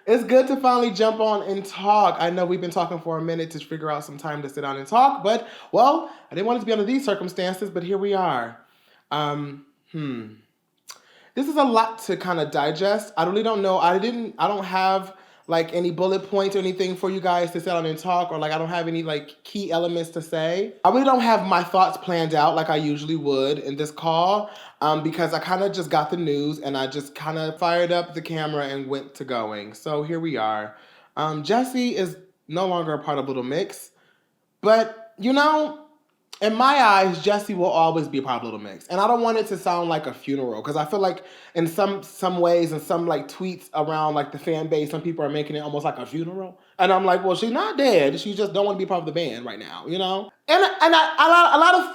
It's good to finally jump on and talk. I know we've been talking for a minute to figure out some time to sit down and talk, but, well, I didn't want it to be under these circumstances, but here we are. This is a lot to kind of digest. I really don't know. I don't have like any bullet points or anything for you guys to sit down and talk, or like I don't have any like key elements to say. I really don't have my thoughts planned out like I usually would in this call, because I kind of just got the news and I just kind of fired up the camera and went to going. So here we are. Jesy is no longer a part of Little Mix, but you know, in my eyes, Jesy will always be a part of Little Mix. And I don't want it to sound like a funeral, because I feel like in some ways and some like tweets around like the fan base, some people are making it almost like a funeral. And I'm like, well, she's not dead. She just don't want to be part of the band right now, you know? And a lot of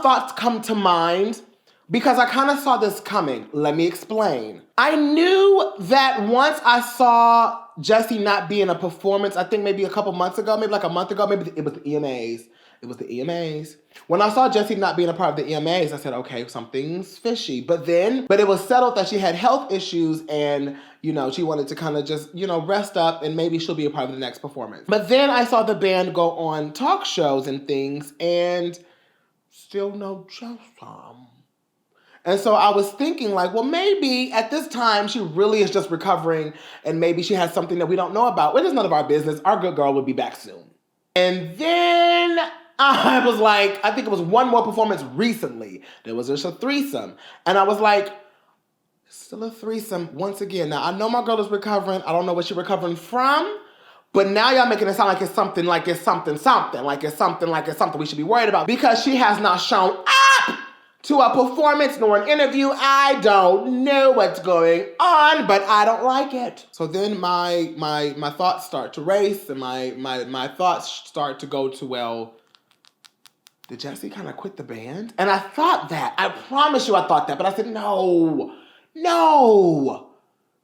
thoughts come to mind because I kind of saw this coming. Let me explain. I knew that once I saw Jesy not be in a performance, I think maybe a couple months ago, maybe like a month ago, maybe it was the EMAs. It was the EMAs. When I saw Jesy not being a part of the EMAs, I said, okay, something's fishy. But it was settled that she had health issues and, you know, she wanted to kind of just, you know, rest up and maybe she'll be a part of the next performance. But then I saw the band go on talk shows and things and still no Jesy. And so I was thinking like, well, maybe at this time she really is just recovering and maybe she has something that we don't know about. It is none of our business. Our good girl will be back soon. And then I was like, I think it was one more performance recently. There was just a threesome. And I was like, still a threesome once again. Now, I know my girl is recovering. I don't know what she's recovering from. But now y'all making it sound like it's something we should be worried about. Because she has not shown up to a performance nor an interview. I don't know what's going on, but I don't like it. So then my thoughts start to race and my thoughts start to go to, well, did Jesy kind of quit the band? And I thought that. I promise you I thought that. But I said, no.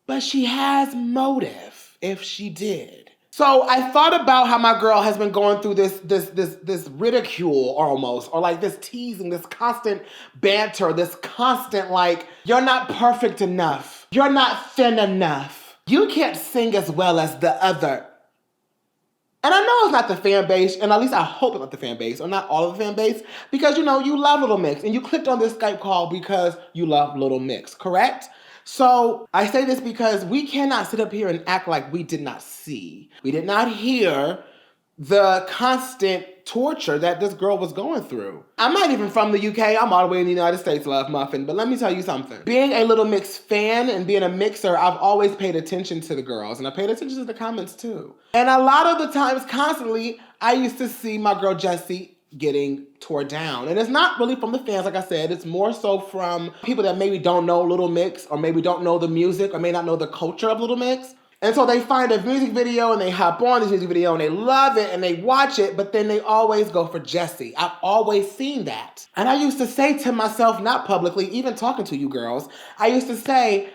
But she has motive if she did. So I thought about how my girl has been going through this ridicule almost, or like this teasing, this constant banter, this constant like, you're not perfect enough. You're not thin enough. You can't sing as well as the other. And I know it's not the fan base, and at least I hope it's not the fan base, or not all of the fan base, because, you know, you love Little Mix, and you clicked on this Skype call because you love Little Mix, correct? So I say this because we cannot sit up here and act like we did not see. We did not hear the constant torture that this girl was going through. I'm not even from the UK. I'm all the way in the United States, Love Muffin. But let me tell you something. Being a Little Mix fan and being a mixer, I've always paid attention to the girls. And I paid attention to the comments too. And a lot of the times, constantly, I used to see my girl Jesy getting tore down. And it's not really from the fans, like I said. It's more so from people that maybe don't know Little Mix, or maybe don't know the music, or may not know the culture of Little Mix. And so they find a music video and they hop on this music video and they love it and they watch it, but then they always go for Jesy. I've always seen that. And I used to say to myself, not publicly, even talking to you girls, I used to say,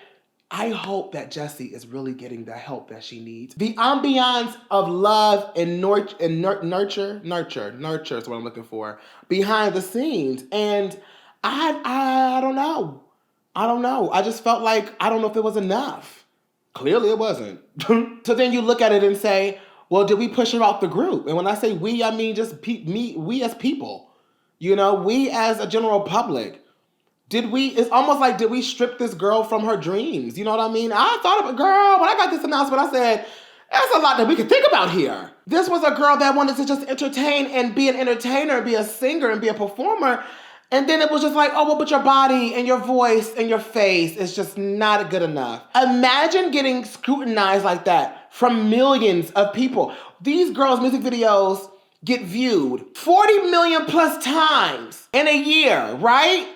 I hope that Jesy is really getting the help that she needs. The ambiance of love and nurture is what I'm looking for, behind the scenes. And I don't know. I just felt like, I don't know if it was enough. Clearly it wasn't. So then you look at it and say, well, did we push her out the group? And when I say we, I mean just we as people. You know, we as a general public. It's almost like, did we strip this girl from her dreams? You know what I mean? I thought of a girl, when I got this announcement, I said, there's a lot that we could think about here. This was a girl that wanted to just entertain and be an entertainer, be a singer and be a performer. And then it was just like, oh, well, but your body and your voice and your face is just not good enough. Imagine getting scrutinized like that from millions of people. These girls' music videos get viewed 40 million plus times in a year, right?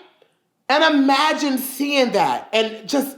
And imagine seeing that. And just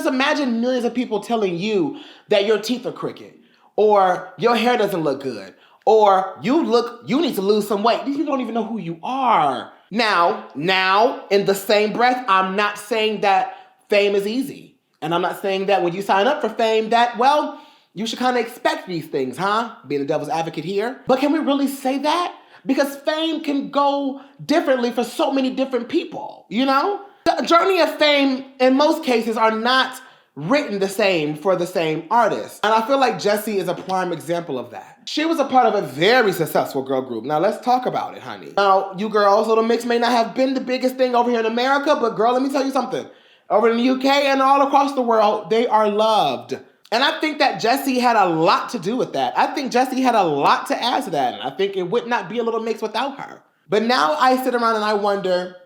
imagine millions of people telling you that your teeth are crooked, or your hair doesn't look good, or you need to lose some weight. These people don't even know who you are. Now, in the same breath, I'm not saying that fame is easy. And I'm not saying that when you sign up for fame that, well, you should kind of expect these things, huh? Being the devil's advocate here. But can we really say that? Because fame can go differently for so many different people, you know? The journey of fame, in most cases, are not written the same for the same artist. And I feel like Jesy is a prime example of that. She was a part of a very successful girl group. Now let's talk about it, honey. Now, you girls, Little Mix may not have been the biggest thing over here in America, but girl, let me tell you something. Over in the UK and all across the world, they are loved. And I think that Jesy had a lot to do with that. I think Jesy had a lot to add to that. And I think it would not be a Little Mix without her. But now I sit around and I wonder,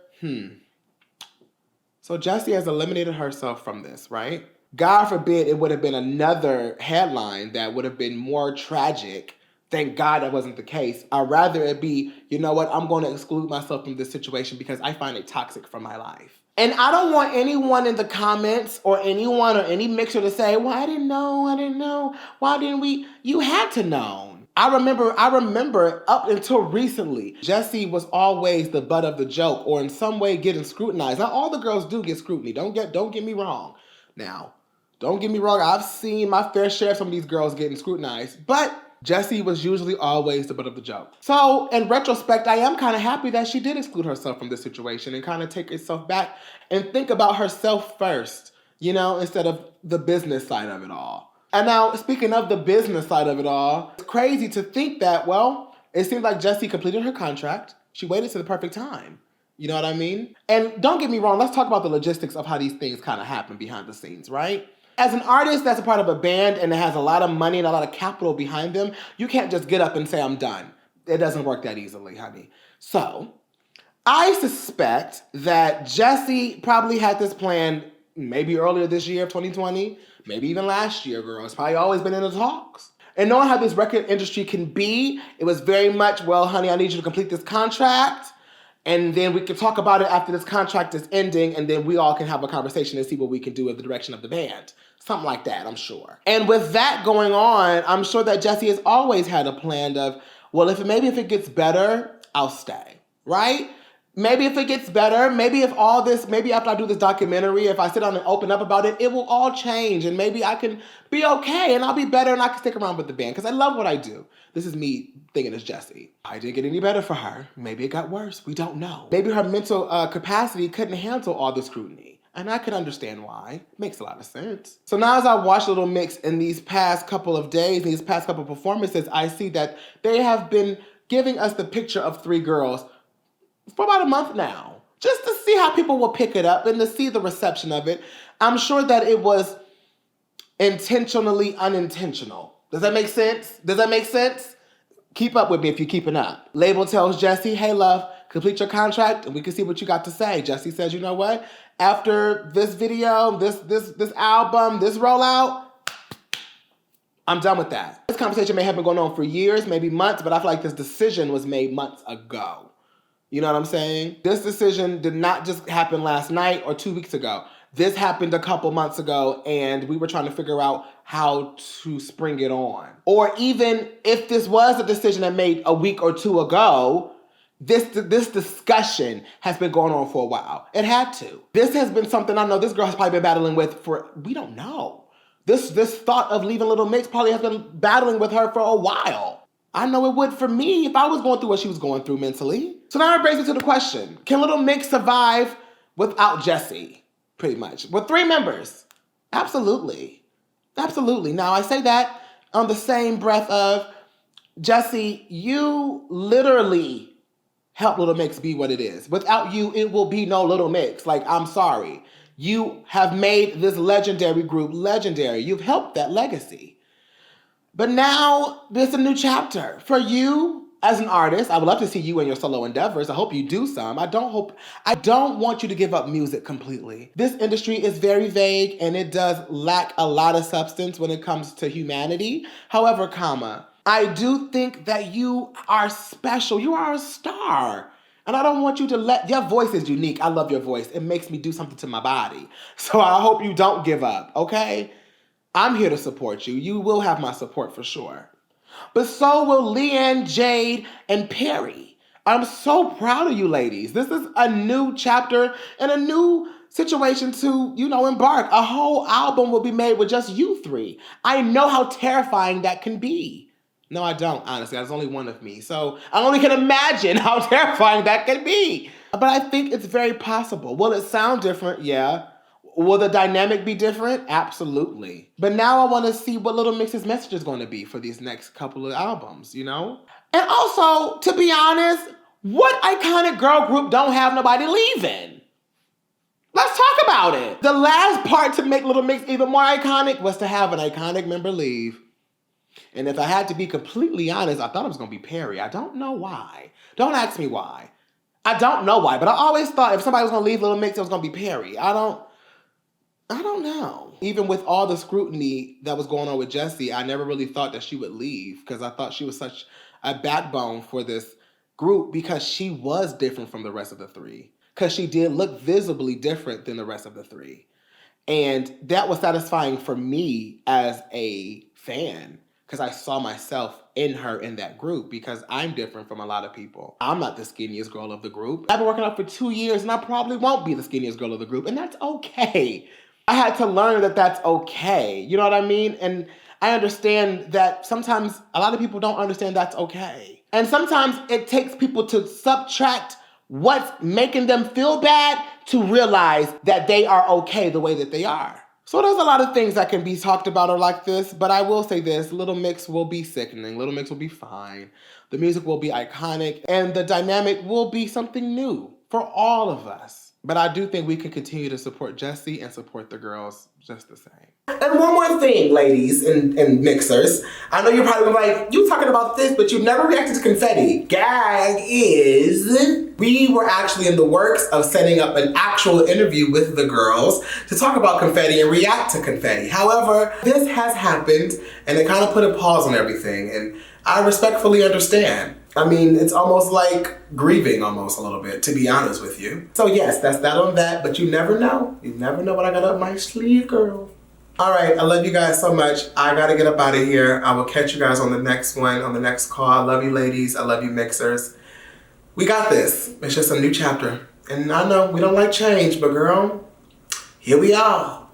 so Jesy has eliminated herself from this, right? God forbid it would have been another headline that would have been more tragic. Thank God that wasn't the case. I'd rather it be, you know what, I'm going to exclude myself from this situation because I find it toxic for my life. And I don't want anyone in the comments or anyone or any mixer to say, well, I didn't know. Why didn't we? You had to know. I remember up until recently, Jesy was always the butt of the joke or in some way getting scrutinized. Now, all the girls do get scrutiny. Don't get me wrong. Now, don't get me wrong. I've seen my fair share of some of these girls getting scrutinized, but Jesy was usually always the butt of the joke. So in retrospect, I am kind of happy that she did exclude herself from this situation and kind of take herself back and think about herself first, instead of the business side of it all. And now, speaking of the business side of it all, it's crazy to think that, well, it seems like Jesy completed her contract. She waited to the perfect time. You know what I mean? And don't get me wrong, let's talk about the logistics of how these things kind of happen behind the scenes, right? As an artist that's a part of a band and it has a lot of money and a lot of capital behind them, you can't just get up and say, I'm done. It doesn't work that easily, honey. So, I suspect that Jesy probably had this plan maybe earlier this year of 2020, maybe even last year, girl. It's probably always been in the talks. And knowing how this record industry can be, it was very much, well, honey, I need you to complete this contract. And then we can talk about it after this contract is ending, and then we all can have a conversation and see what we can do in the direction of the band. Something like that, I'm sure. And with that going on, I'm sure that Jesy has always had a plan of, well, if it gets better, I'll stay, right? Maybe if it gets better, maybe after I do this documentary, if I sit down and open up about it, it will all change, and maybe I can be okay, and I'll be better, and I can stick around with the band, because I love what I do. This is me thinking it's Jesy. I didn't get any better for her. Maybe it got worse. We don't know. Maybe her mental capacity couldn't handle all the scrutiny. And I can understand why. Makes a lot of sense. So now as I watch Little Mix in these past couple of days, these past couple of performances, I see that they have been giving us the picture of three girls for about a month now. Just to see how people will pick it up and to see the reception of it. I'm sure that it was intentionally unintentional. Does that make sense? Keep up with me if you're keeping up. Label tells Jesy, hey, love, complete your contract and we can see what you got to say. Jesy says, you know what? After this video, this album, this rollout, I'm done with that. This conversation may have been going on for years, maybe months, but I feel like this decision was made months ago. You know what I'm saying? This decision did not just happen last night or 2 weeks ago. This happened a couple months ago, and we were trying to figure out how to spring it on. Or even if this was a decision that made a week or two ago, this discussion has been going on for a while. It had to. This has been something I know this girl has probably been battling with for, we don't know. This thought of leaving Little Mix probably has been battling with her for a while. I know it would for me if I was going through what she was going through mentally. So now it brings me to the question, can Little Mix survive without Jesy? Pretty much. With three members? Absolutely. Absolutely. Now, I say that on the same breath of, Jesy, you literally helped Little Mix be what it is. Without you, it will be no Little Mix. Like, I'm sorry. You have made this legendary group legendary. You've helped that legacy. But now, there's a new chapter. For you, as an artist, I would love to see you in your solo endeavors. I hope you do some. I don't want you to give up music completely. This industry is very vague and it does lack a lot of substance when it comes to humanity. However, I do think that you are special. You are a star. And I don't want you to your voice is unique. I love your voice. It makes me do something to my body. So I hope you don't give up, okay? I'm here to support you. You will have my support for sure. But so will Leanne, Jade, and Perry. I'm so proud of you ladies. This is a new chapter and a new situation to, embark. A whole album will be made with just you three. I know how terrifying that can be. No, I don't, honestly. There's only one of me. So I only can imagine how terrifying that can be. But I think it's very possible. Will it sound different? Yeah. Will the dynamic be different? Absolutely. But now I want to see what Little Mix's message is going to be for these next couple of albums, you know? And also, to be honest, what iconic girl group don't have nobody leaving? Let's talk about it. The last part to make Little Mix even more iconic was to have an iconic member leave. And if I had to be completely honest, I thought it was going to be Perry. I don't know why. Don't ask me why. I don't know why, but I always thought if somebody was going to leave Little Mix, it was going to be Perry. I don't know. Even with all the scrutiny that was going on with Jesy, I never really thought that she would leave because I thought she was such a backbone for this group because she was different from the rest of the three. Because she did look visibly different than the rest of the three. And that was satisfying for me as a fan because I saw myself in her in that group because I'm different from a lot of people. I'm not the skinniest girl of the group. I've been working out for 2 years and I probably won't be the skinniest girl of the group, and that's okay. I had to learn that that's okay. You know what I mean? And I understand that sometimes a lot of people don't understand that's okay. And sometimes it takes people to subtract what's making them feel bad to realize that they are okay the way that they are. So there's a lot of things that can be talked about or like this, but I will say this, Little Mix will be sickening. Little Mix will be fine. The music will be iconic, and the dynamic will be something new for all of us. But I do think we can continue to support Jesy and support the girls just the same. And one more thing, ladies and mixers. I know you're probably like, you talking about this, but you never reacted to confetti. Gag is, we were actually in the works of setting up an actual interview with the girls to talk about confetti and react to confetti. However, this has happened and it kind of put a pause on everything, and I respectfully understand. I mean, it's almost like grieving almost a little bit, to be honest with you. So yes, that's that on that, but you never know. You never know what I got up my sleeve, girl. All right, I love you guys so much. I gotta get up out of here. I will catch you guys on the next one, on the next call. I love you ladies, I love you mixers. We got this. It's just a new chapter. And I know we don't like change, but girl, here we are.